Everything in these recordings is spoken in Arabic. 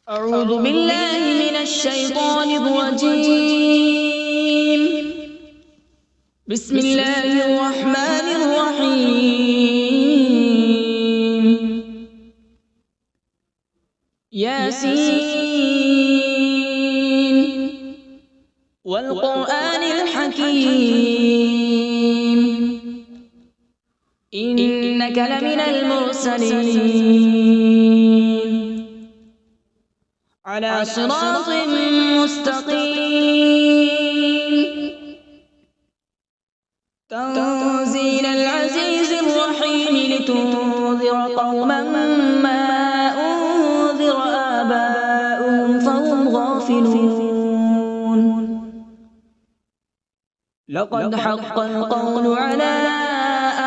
أعوذ بالله من الشيطان الرجيم. بسم الله الرحمن الرحيم. ياسين والقرآن الحكيم إنك لمن المرسلين على صراط مستقيم. تنزيل العزيز الرحيم لتنذر قوما ما أنذر آباؤهم فهم غافلون. لقد حق القول على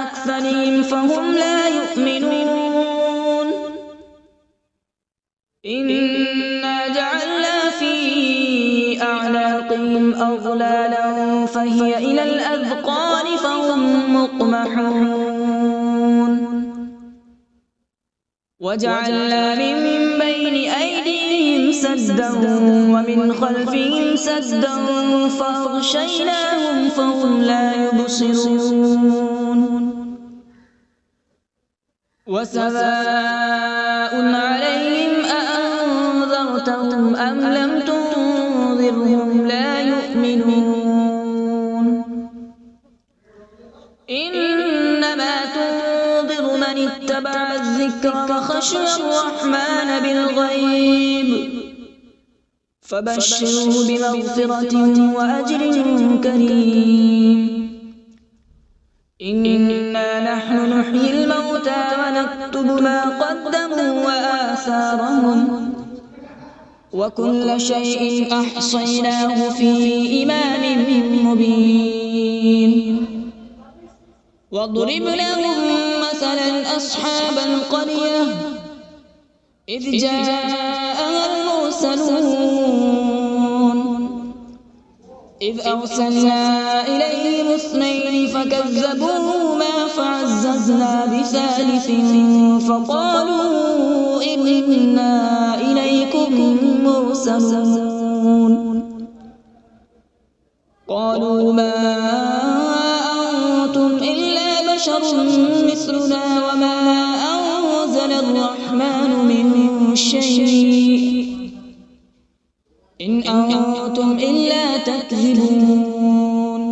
أكثرهم فهم لا يؤمنون. إنا جعلنا في أعناقهم أغلالا فهي إلى الأذقان فهم مقمحون. وجعلنا من بين أيديهم سدا ومن خلفهم سدا فأغشيناهم فهم لا يبصرون. وسواء عليهم أأنذرتهم أم لم تنذرهم لا يؤمنون. إنما تنذر من اتبع الذكر وخشي الرحمن بالغيب فبشره بمغفرة وأجر كريم. إنا نحن نحيي الموتى ونكتب ما قدموا وآثارهم وكل شيء أحصيناه في إمام مبين. واضرب لهم مثلا أصحاب القرية إذ جاءها المرسلون إذ أرسلنا إليهم اثنين فكذبوهما فعززنا بثالث فقالوا إنا إليكم مرسلون. قالوا ما أنتم إلا بشر مثلنا وما أنزل الرحمن من شيء إن أنتم إلا تكذبون.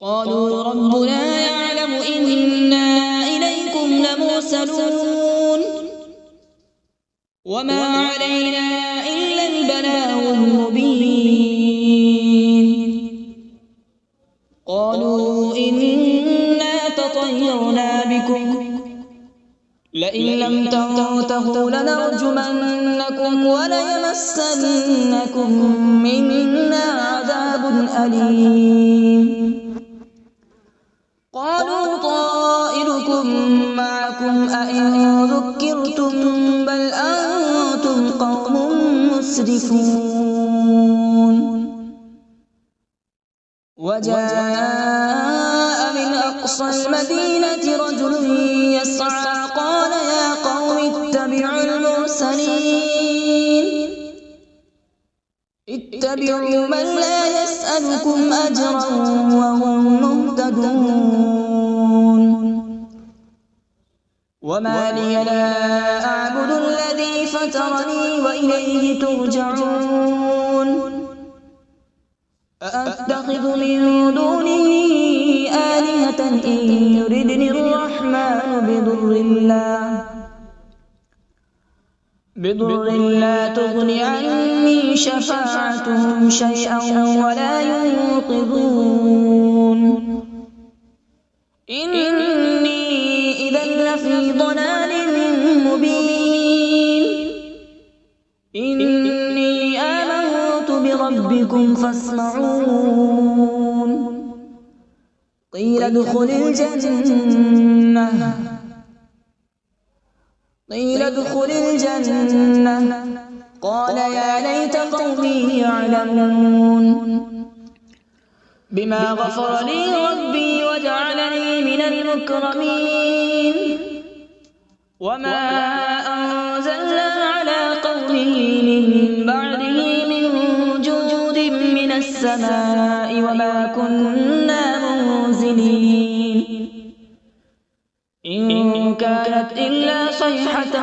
قالوا ربنا يعلم إنا إليكم لمرسلون وما علينا إلا البلاغ المبين. قالوا إنا تطيرنا بكم لئن لم تنتهوا لنرجمنكم وليمسنكم منا عذاب أليم. قالوا طائركم معكم أئن ذكرتم بل أنتم قوم مسرفون. وجاء من أقصى المدينة رجل يسعى قال يا قوم اتبعوا المرسلين اتبعوا من لا يسألكم أجرا وهم مهتدون. وما لي لا أعبد الذي فطرني وإليه ترجعون. أأتخذ من دونه آلهة إن يردني الرحمن بضر لا تغن عني شفاعتهم شيئا ولا ينقذون. إني إذا لفي ضلال مبين. إني آمنت بربكم فاسمعون. قيل ادخل الجنة قال يا ليت قومي يعلمون. بما غفر لي ربي وجعلني من المكرمين. وما أنزلنا على رسوله من بعده من جود من السماء وما كنا منزلين إن كانت إلا صيحة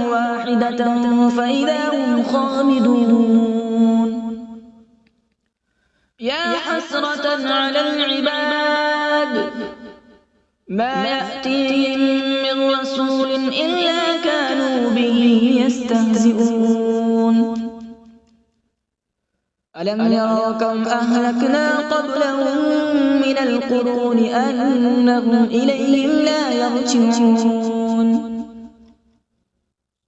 واحدة فإذا هم خامدون يا حسرة على العباد ما يأتيهم من رسول إلا كانوا به يستهزئون ألم يروا كم أهلكنا قبلهم من القرون أنهم إليهم لا يرجعون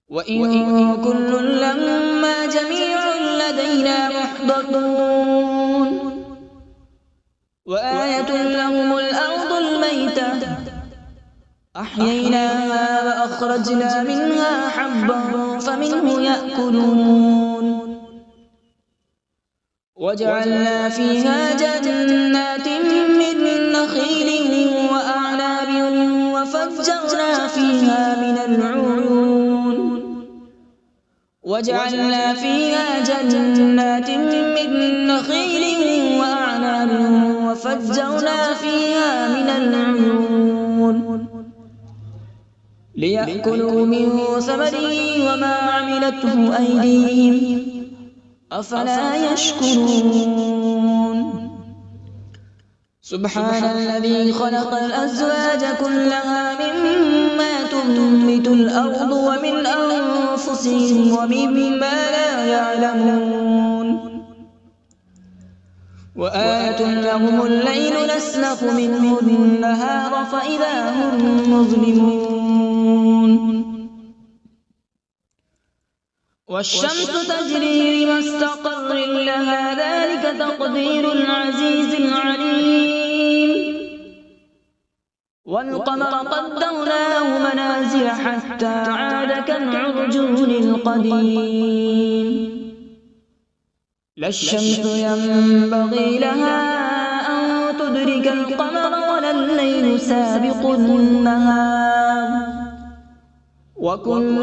وإن كل لما جميع لدينا محضرون وآية لهم الأرض الميتة أحييناها وأخرجنا منها حبا فمنه يأكلون وجعلنا فيها جنات من نخيل وأعناب وفجرنا فيها من العيون وجعلنا فيها جنات من نخيل وأعناب وفجرنا فيها من العيون ليأكلوا من ثمره وما عملته أيديهم أفلا يشكرون سبحان الذي خلق الأزواج كلها مما تنبت الأرض ومن أنفسهم ومما لا يعلمون وآية لهم الليل نسلخ منه النهار فإذا هم مظلمون والشمس تجري لمستقر لها ذلك تقدير العزيز العليم والقمر قدرناه منازل حتى عاد كالعرجون القديم لا الشمس ينبغي لها أن تدرك القمر ولا الليل سابق النهار وكل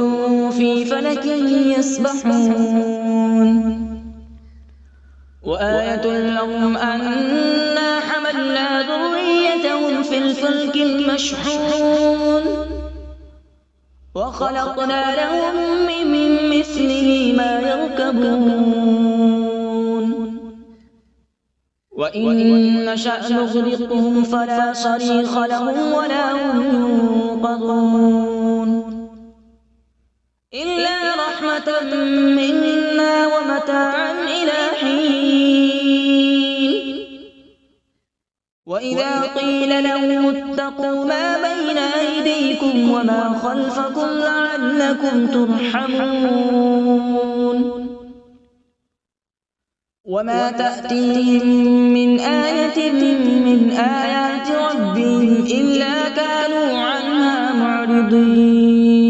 في فلك يسبحون وآية لهم أنا حملنا ذريتهم في الفلك المشحون وخلقنا لهم من مثله ما يركبون وإن نشأ نغرقهم فلا صريخ لهم ولا هم ينقذون إلا رحمة منا ومتاعا إلى حين وإذا قيل لهم اتقوا ما بين أيديكم وما خلفكم لعلكم ترحمون وما تأتيهم من آية من آيات ربهم إلا كانوا عنها معرضين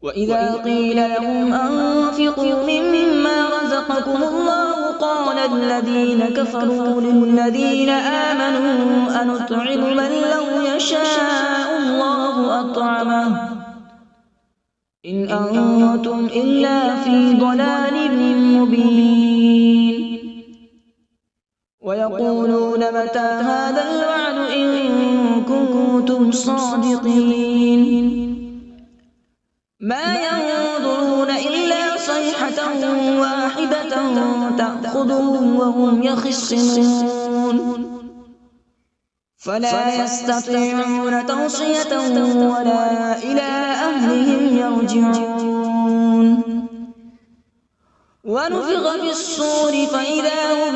وإذا قيل لهم أنفقوا مما رزقكم الله قال الذين كفروا للذين آمنوا أنطعم من لو يشاء الله أطعمه إن أنتم إلا في ضلال مبين ويقولون متى هذا الوعد إن كنتم صادقين ما ينظرون إلا صيحة واحدة تأخذهم وهم يخصمون فلا يستطيعون توصية ولا إلى أهلهم يرجعون ونفخ في الصور فإذا هم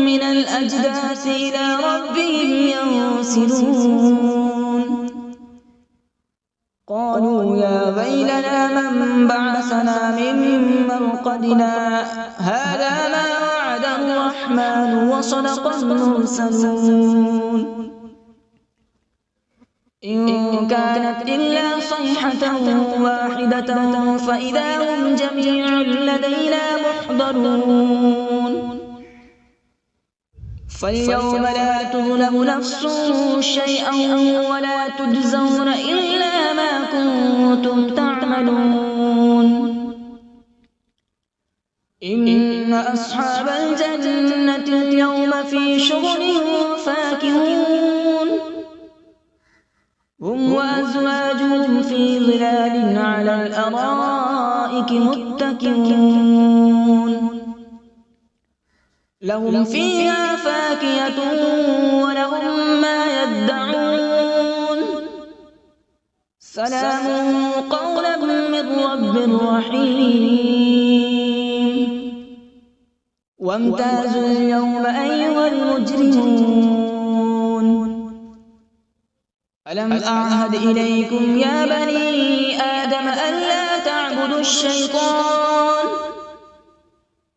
من الأجداث إلى ربهم ينسلون قالوا يا ويلنا من بعثنا من مرقدنا هذا ما وعد الرحمن وصدق المرسلون إن كانت إلا صيحة واحدة فإذا هم جميع لدينا محضرون فاليوم لا تظلم نفس شيئا ولا تجزون إلا ما كنتم تعملون إن أصحاب الجنة اليوم في شغل فاكهون هم وأزواجهم في ظلال على الأرائك متكئون لهم فيها فاكهة ولهم ما يدعون سلام قولا من رب رحيم وامتازوا اليوم أيها المجرمون ألم أعهد إليكم يا بني آدم ألا تعبدوا الشيطان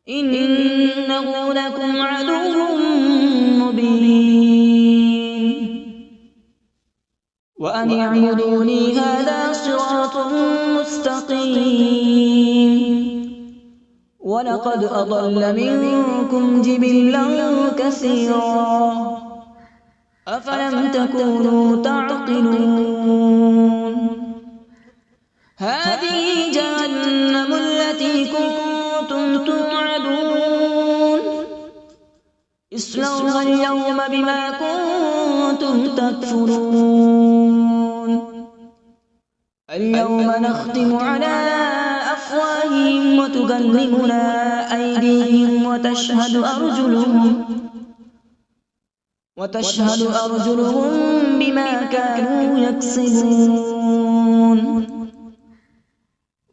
إنه لكم عدو مبين وأن اعبدوني هذا صراط مستقيم ولقد أضل منكم جبلا كثيرا أفلم تكونوا تعقلون هذه جهنم التي كنتم توعدون اصلوها اليوم بما كنتم تكفرون اليوم نختم على أفواههم وتكلمنا أيديهم وتشهد أرجلهم بما كانوا يكسبون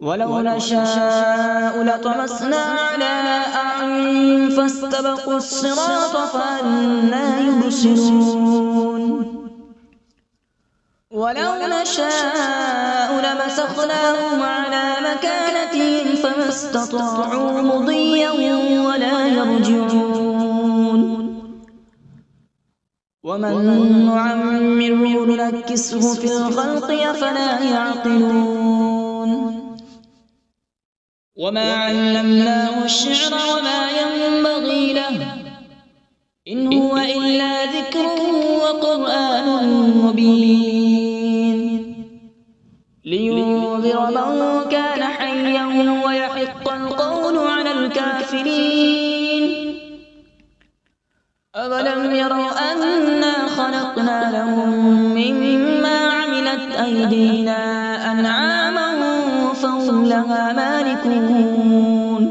ولو نشاء لطمسنا على أعينهم فاستبقوا الصراط فأنى يبصرون ولو نشاء لمسخناهم على مكانتهم فما استطاعوا مضيا ولا يرجعون ومن نعمره ننكسه في الخلق أفلا يعقلون وما علمناه الشعر وما ينبغي له إن هو إلا ذكر وقرآن مبين لينذر من كان حيا ويحق القول على الكافرين أولم يروا أنا خلقنا لهم مما عملت أيدينا أنعاما فهم لها مالكون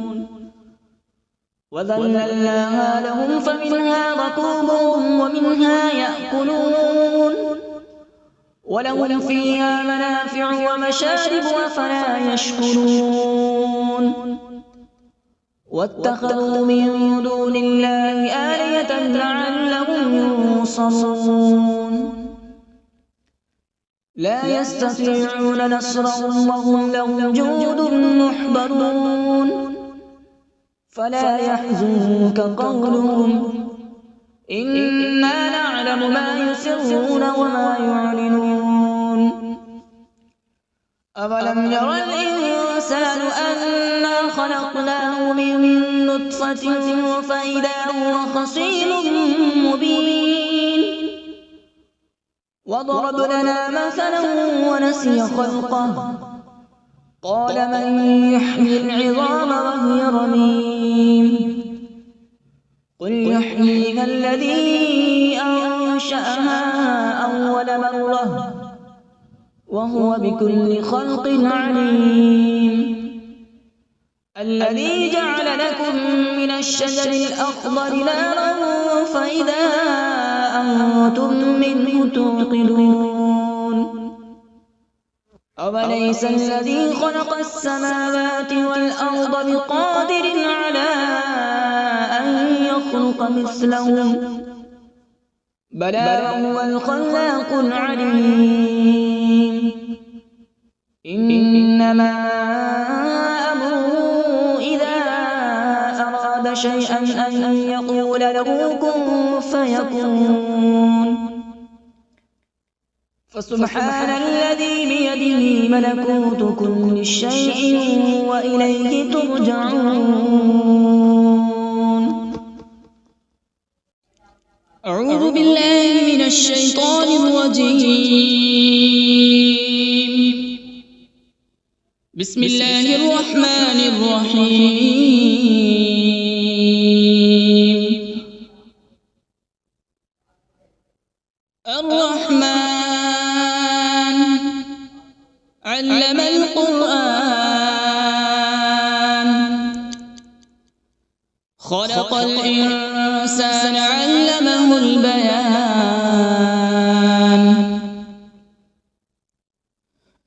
وذللناها لهم فمنها ركوبهم ومنها يأكلون ولهم فيها منافع ومشارب أفلا يشكرون واتخذوا من دون الله آلهة لعلهم ينصرون لا يستطيعون نصرهم وهم لهم جند محضرون فلا يحزنك قولهم إنا نعلم ما يسرون وما يعلنون أولم ير الإنسان أنا خلقناه من نطفة فإذا هو خصيم مبين وضرب لنا مثلا ونسي خلقه قال من يحيي العظام وهي رميم قل يحييها الذي أنشأها أول مرة وهو بكل خلق عليم الذي جعل لكم من الشجر الأخضر نارا فإذا أنتم منه توقدون أوليس الذي خلق السماوات والأرض بقادر على أن يخلق مثلهم بلى وهو الخلاق العليم إنما أمره إذا أراد شيئا أن يقول له كن فيكون فسبحان الذي بيده ملكوت كل شيء وإليه ترجعون أعوذ بالله من الشيطان الرجيم بسم الله الرحمن الرحيم. الرحمن علم القرآن، خلق الإنسان علمه البيان.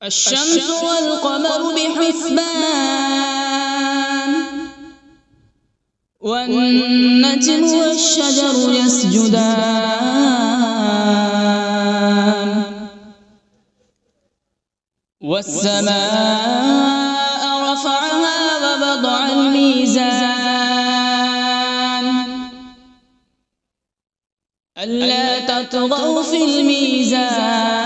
الشمس والقمر بحسبان، والنجم والشجر يسجدان. والسماء رفعها ووضع الميزان، ألا تطغوا في الميزان.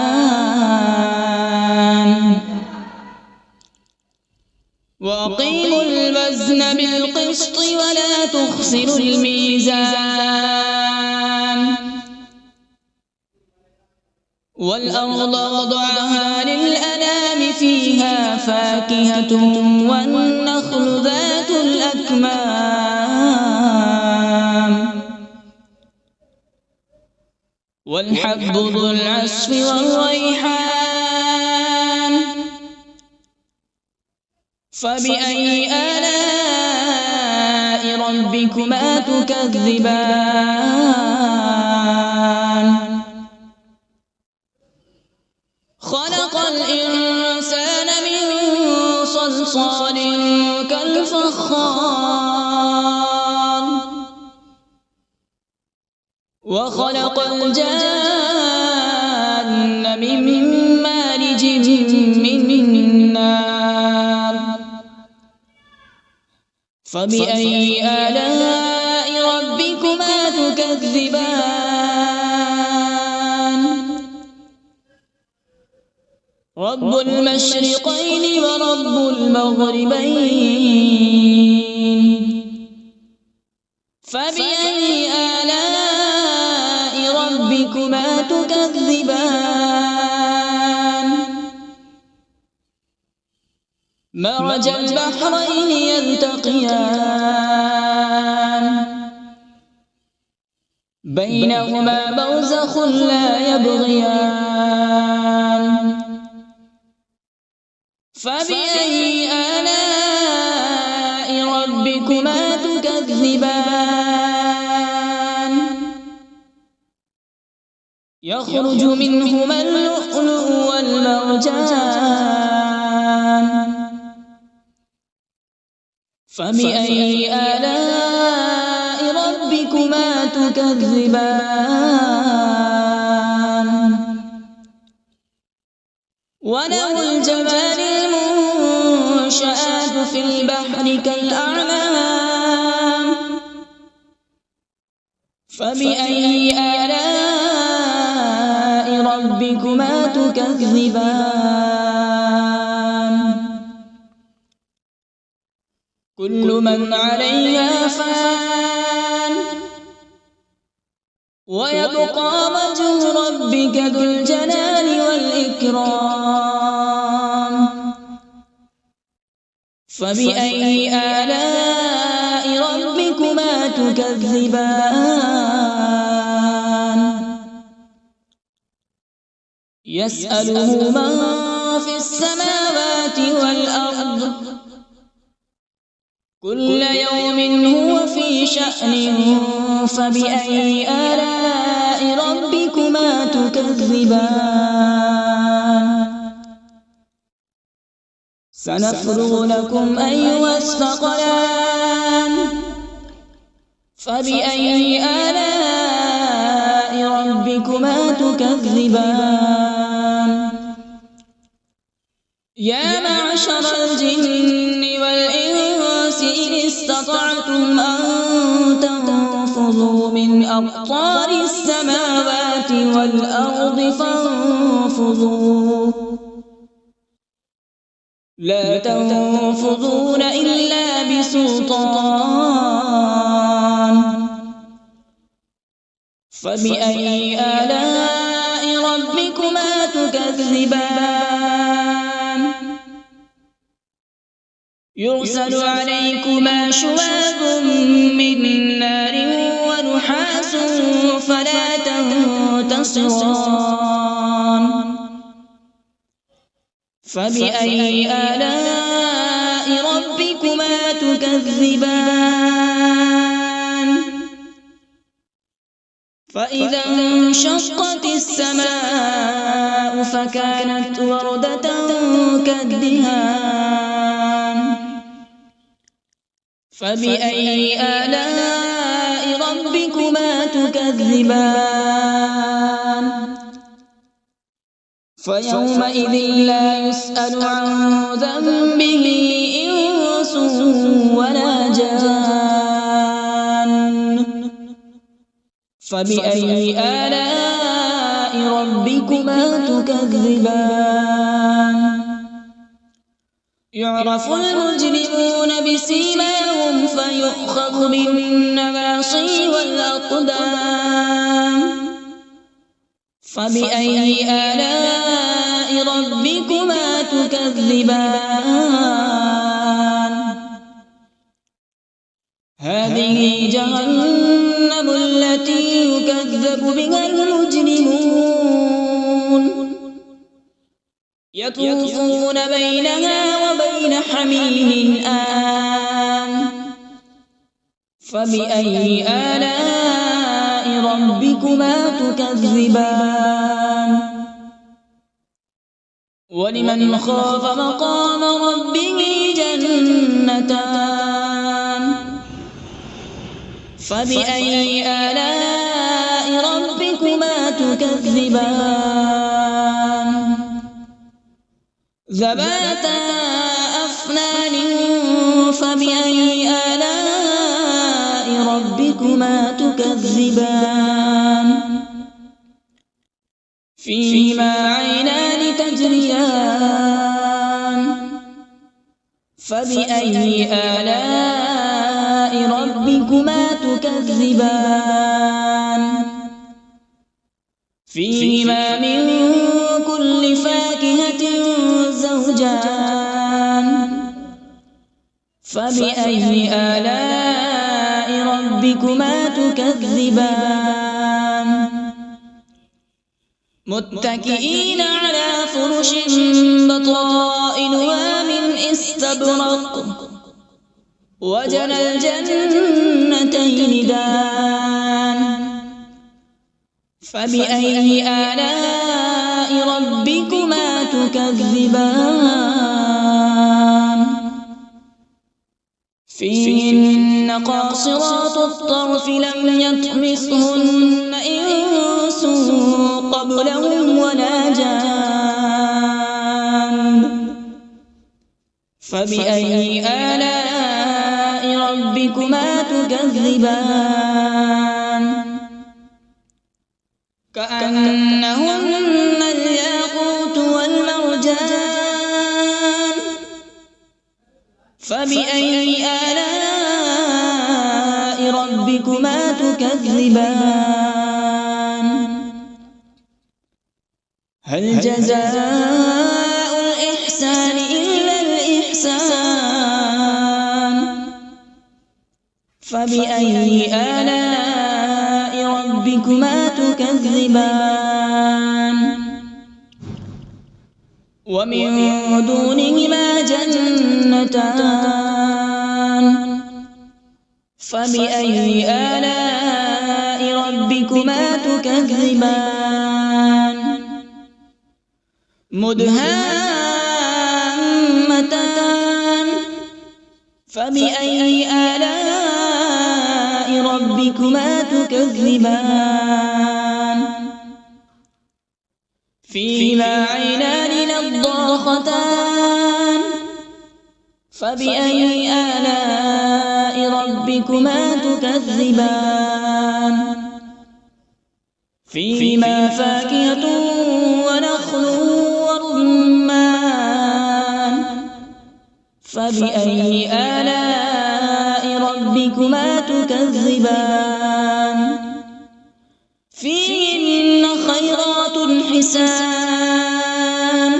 وأقيموا الوزن بالقسط ولا تخسروا الميزان. والأرض وضعها للأنام، فيها فاكهة والنخل ذات الأكمام، والحب ذو العصف والريحان. فبأي آلاء ربكما تكذبان؟ خلق الإنسان من صلصال كالفخار، وخلق الجان من مارج من نار. فبأي آلاء ربكما تكذبان؟ رب المشرقين ورب المغربين. فبأي آلاء ربكما تكذبان؟ مرج البحرين يلتقيان، بينهما برزخ لا يبغيان. فبأي آلاء ربكما تكذبان؟ يخرج منهما اللؤلؤ والمرجان. فبأي آلاء ربكما تكذبان؟ وله الجوار المنشآت في البحر كالأعلام. فبأي آلاء ربكما تكذبان؟ كل من عليها فان، ويبقى وجه ربك ذو الجلال والإكرام. فبأي آلاء ربكما تكذبان؟ يسأله من في السماوات والأرض، كل يوم هو في شأن. فبأي آلاء ربكما تكذبان؟ سنفرغ لكم أيها الثقلان. فبأي آلاء ربكما تكذبان؟ يا معشر الجن والإنس إن استطعتم أن تنفذوا من أقطار السماوات والأرض فانفذوا، لا تنفذون إلا بسلطان. فبأي آلاء ربكما تكذبان؟ يرسل عليكما شواظ من نار ونحاس فلا تنتصران فبأي آلاء ربكما تكذبان فإذا انشقت السماء فكانت وردة كالدهان فبأي آلاء ربكما تكذبان فيومئذ لا يسأل عن ذنبه إنس ولا جان فبأي آلاء ربكما تكذبان يعرف المجرمون بسيماهم فيؤخذ بالنواصي والأقدام فبأي آلاء ربكما تكذبان هذه جهنم التي يكذب بها المجرمون يطوفون بينها وبين حميم آن فبأي آلاء ربكما تكذبان ولمن خاف مقام ربه جنتان فبأي آلاء ربكما تكذبان ذواتا أفنان فبأي آلاء ربكما تكذبان فيهما عينان تجريان فبأي آلاء ربكما تكذبان فيهما من كل فاكهة زوجان فبأي آلاء ربكما تكذبان متكئين على فرش بطائنها من استبرق وجنى الجنتين دان فبأي آلاء ربكما تكذبان فيهن قاصرات الطرف لم يطمثهن إنس قبلهم ولا جان فبأي آلاء ربكما تكذبان كأنهن الياقوت والمرجان فبأي آلاء ربكما تكذبان هل جزاء الإحسان إلا الإحسان فبأي آلاء ربكما تكذبان ومن دونهما جنتان فبأي آلاء ربكما تكذبان مدهامتان فبأي آلاء ربكما تكذبان فيهما عينان نضاختان فبأي آلاء ربكما تكذبان فيهما فاكهة ونخل ورمان فبأي آلاء ربكما تكذبان فيهن خيرات حسان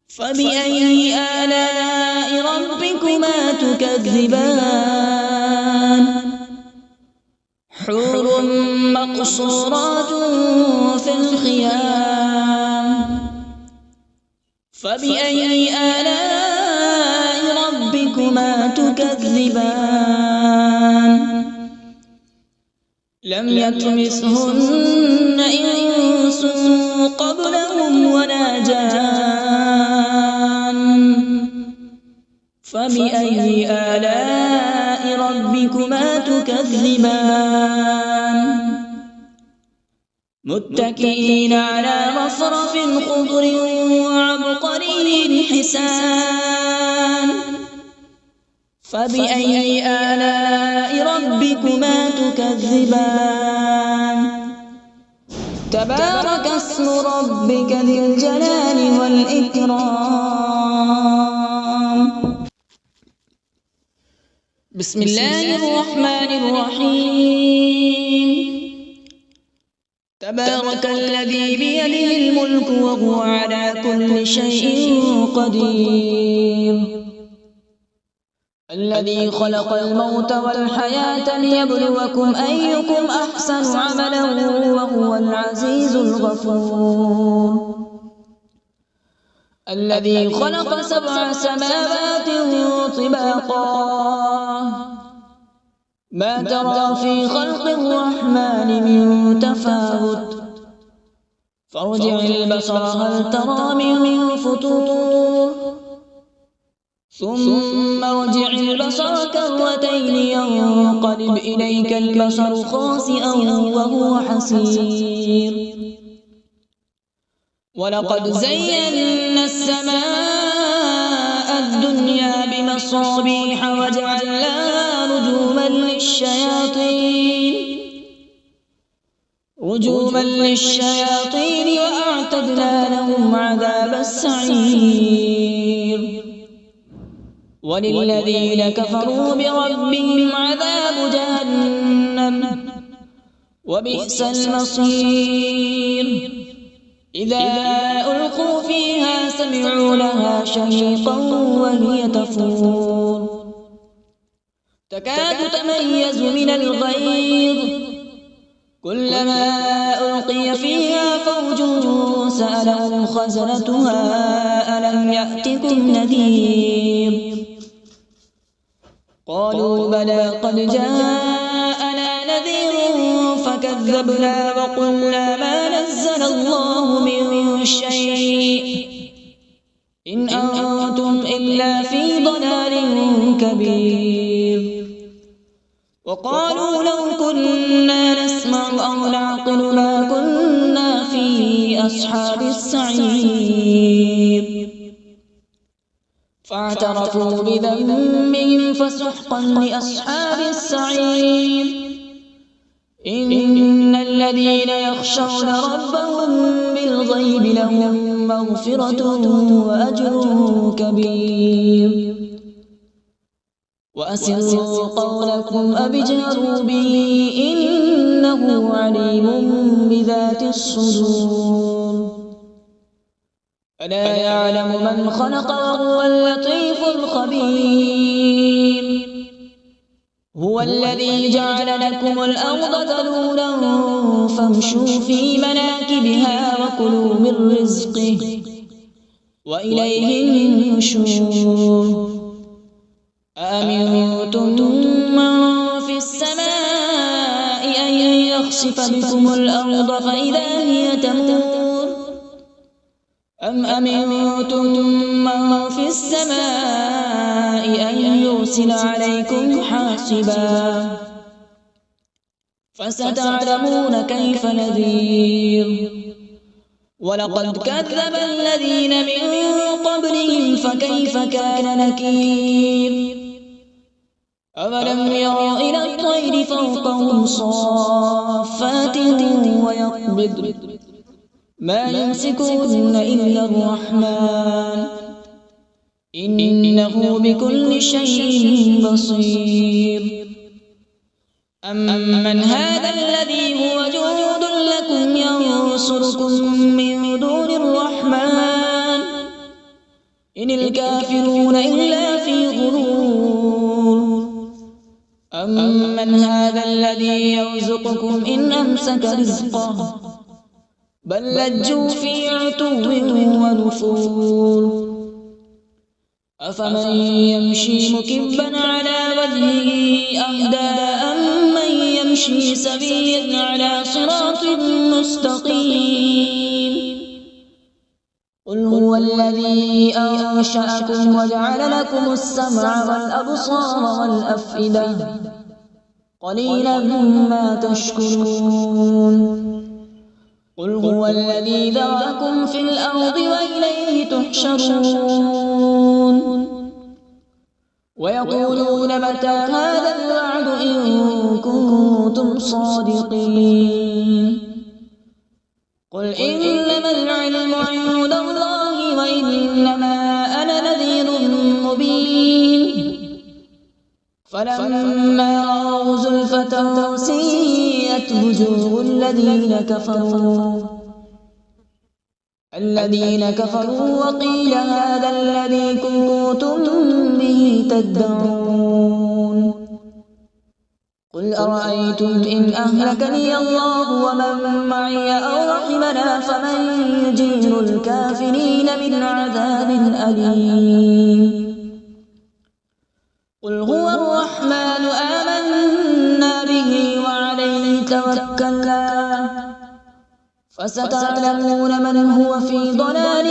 فبأي آلاء ربكما تكذبان حور مقصورات في الخيام فبأي آلاء ربكما تكذبان لم يطمثهن إنس قبلهم ولا جان فبأي آلاء ربكما تكذبان متكئين على رفرف خضر وعبقري حسان فبأي آلاء ربكما تكذبان تبارك اسم ربك ذي الجلال والإكرام بسم الله الرحمن الرحيم تبارك الذي بيده الملك وهو على كل شيء قدير الذي خلق الموت والحياة ليبلوكم أيكم أحسن عملا وهو العزيز الغفور الذي خلق 7 سماوات طباقا ما ترى في خلق الرحمن من تفاوت فارجع البصر هل ترى من فطور ثم ارجع البصر كرتين ينقلب إليك البصر خاسئا وهو حسير ولقد زينا السماء الدنيا بمصابيح وجعلناها رجوما للشياطين وأعتدنا لهم عذاب السعير وللذين كفروا بربهم عذاب جهنم وبئس المصير إذا ألقوا فيها سمعوا لها شهيقا وهي تفور تكاد تميز من الغيظ كلما ألقي فيها فوج سألهم خزنتها ألم يأتكم نذير قالوا بلى قد جاءنا نذير فكذبنا وقلنا ما نزل الله من شيء إن أنتم إلا في ضلال كبير وقالوا لو كنا نسمع أو نعقل ما كنا في أصحاب السعير فاعترفوا بذنبهم فسحقا لأصحاب السعير إن الذين يخشون ربهم بالغيب لهم مغفرة وأجر كبير وأسروا قولكم أو اجهروا به إنه عليم بذات الصدور ألا يعلم من خلق وهو اللطيف الخبير هو الذي جعل لكم الأرض ذلولا فامشوا في مناكبها وكلوا من رزقه وإليه النشور أأمنتم من في السماء أن يخسف بكم الأرض فإذا هي تمور أم أمنتم من في السماء أن يرسل عليكم حاصبا فستعلمون كيف نذير ولقد كذب الذين من قبلهم فكيف كان نكير أولم يروا إلى الطير فوقهم صافات ويقبض ما يمسكهن إلا الرحمن إنه بكل شيء بصير أمن هذا الذي هو جند لكم ينصركم من دون الرحمن إن الكافرون إلا في غرور يرزقكم إن أمسك رزقه بل لجوا في عتو ونفور أفمن يمشي مكبا على وجهه أهدى أمن يمشي سويا على صراط مستقيم قل هو الذي أنشأكم وجعل لكم السمع والأبصار والأفئدة قليلا ما تشكرون قل هو الذي ذرأكم في الأرض وإليه تحشرون ويقولون متى هذا الوعد إن كنتم صادقين قل إنما العلم عند الله وإنما أنا نذير مبين فلما رأوا زلفة سيئت وجوه الذين كفروا وقيل هذا الذي كنتم به تدعون قل أرأيتم إن أهلكني الله ومن معي أو رحمنا فمن يجير الكافرين من عذاب أليم قل هو الرحمن آمنا به وعليه توكلنا فستعلمون من هو في ضلال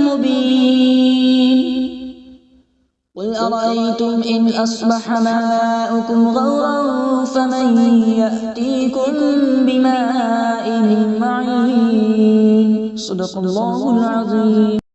مبين قل أرأيتم إن أصبح ماؤكم غورا فمن يأتيكم بماء معين صدق الله العظيم.